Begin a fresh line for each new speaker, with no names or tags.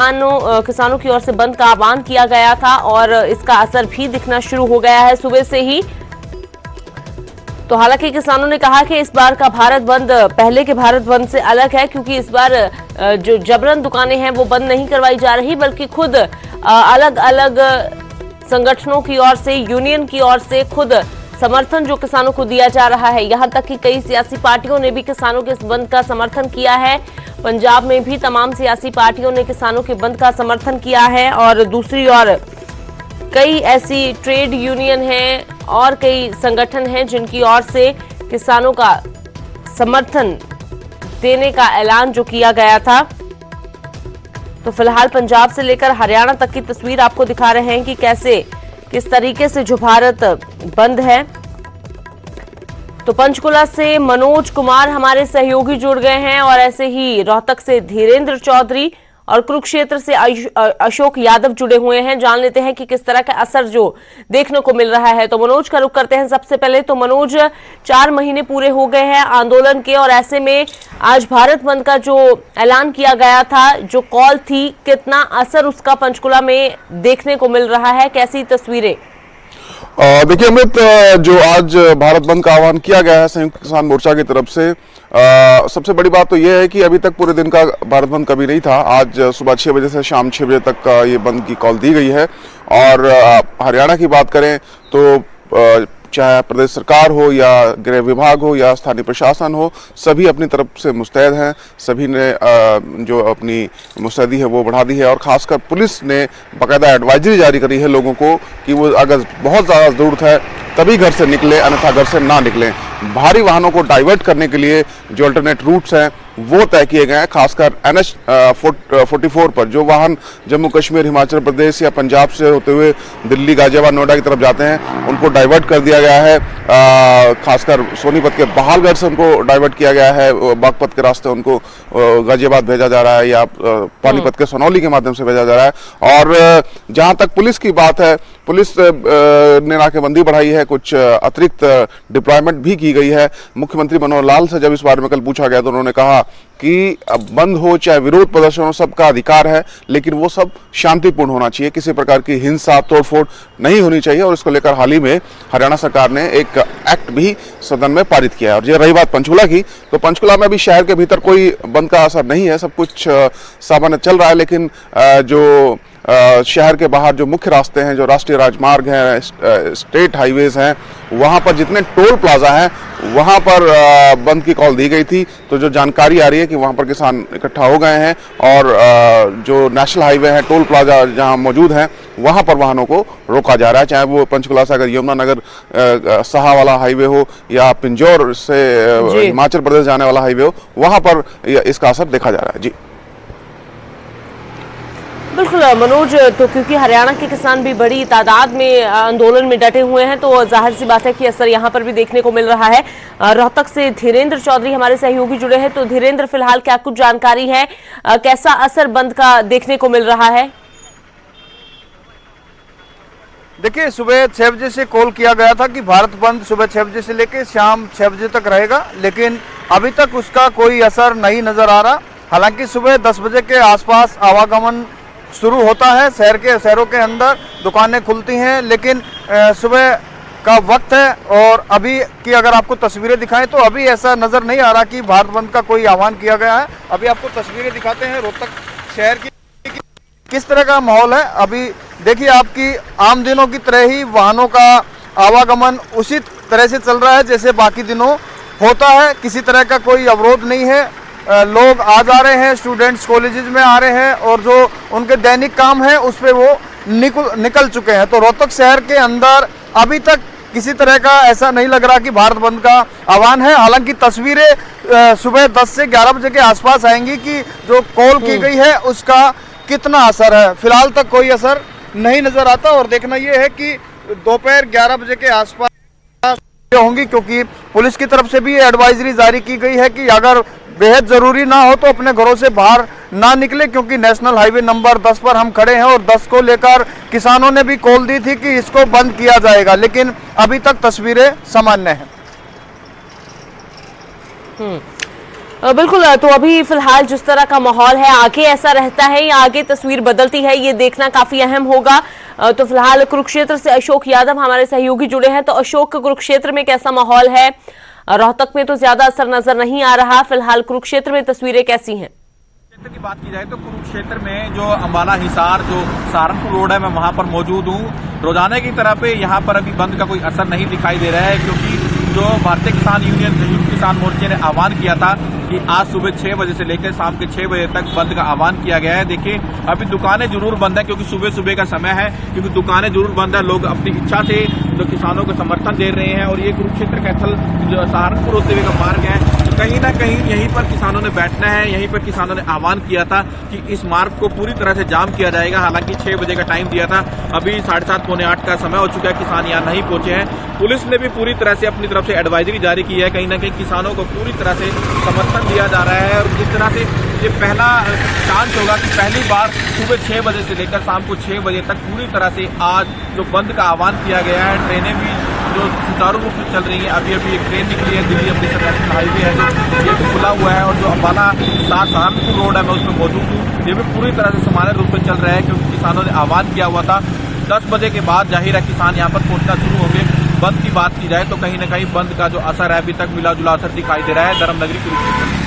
किसानों की ओर से बंद का आह्वान किया गया था और इसका असर भी दिखना शुरू हो गया है सुबह से ही। तो हालांकि किसानों ने कहा कि इस बार का भारत बंद पहले के भारत बंद से अलग है, क्योंकि इस बार जो जबरन दुकानें हैं वो बंद नहीं करवाई जा रही, बल्कि खुद अलग अलग संगठनों की ओर से, यूनियन की ओर से खुद समर्थन जो किसानों को दिया जा रहा है। यहां तक कि कई सियासी पार्टियों ने भी किसानों के इस बंद का समर्थन किया है। पंजाब में भी तमाम सियासी पार्टियों ने किसानों के बंद का समर्थन किया है और दूसरी ओर कई ऐसी ट्रेड यूनियन हैं और कई संगठन हैं जिनकी ओर से किसानों का समर्थन देने का ऐलान जो किया गया था। तो फिलहाल पंजाब से लेकर हरियाणा तक की तस्वीर आपको दिखा रहे हैं कि कैसे किस तरीके से जो भारत बंद है। तो पंचकुला से मनोज कुमार हमारे सहयोगी जुड़ गए हैं और ऐसे ही रोहतक से धीरेन्द्र चौधरी और कुरुक्षेत्र से अशोक यादव जुड़े हुए हैं। जान लेते हैं कि किस तरह का असर जो देखने को मिल रहा है। तो मनोज का रुख करते हैं सबसे पहले। तो मनोज, 4 महीने पूरे हो गए हैं आंदोलन के और ऐसे में आज भारत बंद का जो ऐलान किया गया था, जो कॉल थी, कितना असर उसका पंचकुला में देखने को मिल रहा है, कैसी तस्वीरें?
देखिए अमृत, जो आज भारत बंद का आह्वान किया गया है संयुक्त किसान मोर्चा की तरफ से, सबसे बड़ी बात तो यह है कि अभी तक पूरे दिन का भारत बंद कभी नहीं था। आज सुबह 6 बजे से शाम 6 बजे तक ये बंद की कॉल दी गई है। और हरियाणा की बात करें तो चाहे प्रदेश सरकार हो या गृह विभाग हो या स्थानीय प्रशासन हो, सभी अपनी तरफ से मुस्तैद हैं। सभी ने जो अपनी मुस्तैदी है वो बढ़ा दी है और खासकर पुलिस ने बाकायदा एडवाइजरी जारी करी है लोगों को कि वो अगर बहुत ज़्यादा ज़रूरत है तभी घर से निकले, अन्यथा घर से ना निकलें। भारी वाहनों को डाइवर्ट करने के लिए जो अल्टरनेट रूट्स हैं वो तय किए गए हैं। खासकर NH 44 पर जो वाहन जम्मू कश्मीर, हिमाचल प्रदेश या पंजाब से होते हुए दिल्ली, गाजियाबाद, नोएडा की तरफ जाते हैं, उनको डाइवर्ट कर दिया गया है। खासकर सोनीपत के बहालगढ़ से उनको डाइवर्ट किया गया है, बागपत के रास्ते उनको गाजियाबाद भेजा जा रहा है या पानीपत के सनौली के माध्यम से भेजा जा रहा है। और जहां तक पुलिस की बात है, पुलिस ने नाकेबंदी बढ़ाई है, कुछ अतिरिक्त डिप्लॉयमेंट भी की गई है। मुख्यमंत्री मनोहर लाल से जब इस बारे में कल पूछा गया तो उन्होंने कहा कि बंद हो चाहे विरोध प्रदर्शन हो, सबका अधिकार है, लेकिन वो सब शांतिपूर्ण होना चाहिए, किसी प्रकार की हिंसा, तोड़फोड़ नहीं होनी चाहिए। और इसको लेकर हाल ही में हरियाणा सरकार ने एक एक्ट भी सदन में पारित किया है। और ये रही बात पंचकुला की, तो पंचकुला में अभी शहर के भीतर कोई बंद का असर नहीं है, सब कुछ सामान्य चल रहा है। लेकिन जो शहर के बाहर जो मुख्य रास्ते हैं, जो राष्ट्रीय राजमार्ग हैं, स्टेट हाईवेज हैं, वहां पर जितने टोल प्लाजा हैं वहां पर बंद की कॉल दी गई थी। तो जो जानकारी आ रही है कि वहां पर किसान इकट्ठा हो गए हैं और जो नेशनल हाईवे है, टोल प्लाजा जहां मौजूद हैं, वहां पर वाहनों को रोका जा रहा है। चाहे वो पंचकुला से अगर यमुनानगर साहा वाला हाईवे हो या पिंजौर से हिमाचल प्रदेश जाने वाला हाईवे हो, वहां पर इसका असर देखा जा रहा है। जी
बिल्कुल मनोज, तो क्योंकि हरियाणा के किसान भी बड़ी तादाद में आंदोलन में डटे हुए हैं, तो जाहिर सी बात है कि असर यहां पर भी देखने को मिल रहा है। रोहतक से धीरेन्द्र चौधरी हमारे सहयोगी जुड़े हैं। तो धीरेन्द्र, फिलहाल क्या कुछ जानकारी है, कैसा असर बंद का देखने को मिल रहा है?
देखिए, सुबह 6 बजे से कॉल किया गया था कि भारत बंद सुबह 6 बजे से लेकर शाम 6 बजे तक रहेगा, लेकिन अभी तक उसका कोई असर नहीं नजर आ रहा। हालांकि सुबह 10 बजे के आसपास आवागमन शुरू होता है, शहरों के अंदर दुकानें खुलती हैं, लेकिन सुबह का वक्त है और अभी की अगर आपको तस्वीरें दिखाएं तो अभी ऐसा नज़र नहीं आ रहा कि भारत बंद का कोई आह्वान किया गया है। अभी आपको तस्वीरें दिखाते हैं रोहतक शहर की किस तरह का माहौल है। अभी देखिए, आपकी आम दिनों की तरह ही वाहनों का आवागमन उसी तरह से चल रहा है जैसे बाकी दिनों होता है। किसी तरह का कोई अवरोध नहीं है, लोग आ जा रहे हैं, स्टूडेंट्स कॉलेजेस में आ रहे हैं और जो उनके दैनिक काम है उस पर वो निकल चुके हैं। तो रोहतक शहर के अंदर अभी तक किसी तरह का ऐसा नहीं लग रहा कि भारत बंद का आह्वान है। हालांकि तस्वीरें सुबह 10 से 11 बजे के आसपास आएंगी कि जो कॉल की गई है उसका कितना असर है। फिलहाल तक कोई असर नहीं नजर आता और देखना यह है कि दोपहर 11 बजे के आसपास होंगी, क्योंकि पुलिस की तरफ से भी एडवाइजरी जारी की गई है कि अगर बेहद जरूरी ना हो तो अपने घरों से बाहर ना निकले, क्योंकि नेशनल हाईवे नंबर 10 पर हम खड़े हैं और 10 को लेकर किसानों ने भी कॉल दी थी कि इसको बंद किया जाएगा, लेकिन अभी तक तस्वीरें सामान्य हैं।
बिल्कुल। तो अभी फिलहाल जिस तरह का माहौल है, आगे ऐसा रहता है या आगे तस्वीर बदलती है, ये देखना काफी अहम होगा। तो फिलहाल कुरुक्षेत्र से अशोक यादव हमारे सहयोगी जुड़े हैं। तो अशोक, कुरुक्षेत्र में कैसा माहौल है? रोहतक में तो ज्यादा असर नजर नहीं आ रहा, फिलहाल कुरुक्षेत्र में तस्वीरें कैसी हैं?
कुरुक्षेत्र की बात की जाए तो कुरुक्षेत्र में जो अंबाला हिसार जो सहारनपुर रोड है, मैं वहां पर मौजूद हूं। रोजाना की तरह पे यहां पर अभी बंद का कोई असर नहीं दिखाई दे रहा है, क्योंकि जो भारतीय किसान यूनियन संयुक्त किसान मोर्चे ने आह्वान किया था कि आज सुबह 6 बजे से लेकर शाम के 6 बजे तक बंद का आह्वान किया गया है। देखिए अभी दुकानें जरूर बंद है, क्योंकि सुबह सुबह का समय है, क्योंकि दुकानें जरूर बंद है। लोग अपनी इच्छा से जो किसानों को समर्थन दे रहे हैं, और ये कुरुक्षेत्र कैथल जो सहारनपुर होते हुए का मार्ग है, तो कहीं ना कहीं यहीं पर किसानों ने बैठना है। यहीं पर किसानों ने आह्वान किया था कि इस मार्ग को पूरी तरह से जाम किया जाएगा। हालांकि 6 बजे का टाइम दिया था, अभी 7:30 पौने 8 का समय हो चुका है, किसान यहाँ नहीं पहुंचे हैं। पुलिस ने भी पूरी तरह से अपनी तरफ से एडवाइजरी जारी की है। कहीं ना कहीं किसानों को पूरी तरह से समर्थन दिया जा रहा है, और जिस तरह से ये पहला चांस होगा कि पहली बार सुबह 6 बजे से लेकर शाम को 6 बजे तक पूरी तरह से आज जो बंद का आह्वान किया गया है। ट्रेनें भी जो सुचारू रूप से चल रही है। अभी एक ट्रेन निकली है, दिल्ली अमृतसर नेशनल हाईवे है जो ये भी खुला हुआ है, और जो अंबाला सहारनपुर रोड है मैं उसमें मौजूद हूँ, ये भी पूरी तरह से सामान्य रूप से चल रहा है, क्योंकि किसानों ने आह्वान किया हुआ था 10 बजे के बाद जाहिर है किसान यहाँ पर पहुंचना शुरू होंगे। बंद की बात की जाए तो कहीं ना कहीं बंद का जो असर है अभी तक मिला जुला असर दिखाई दे रहा है धर्मनगरी कुरुक्षेत्र।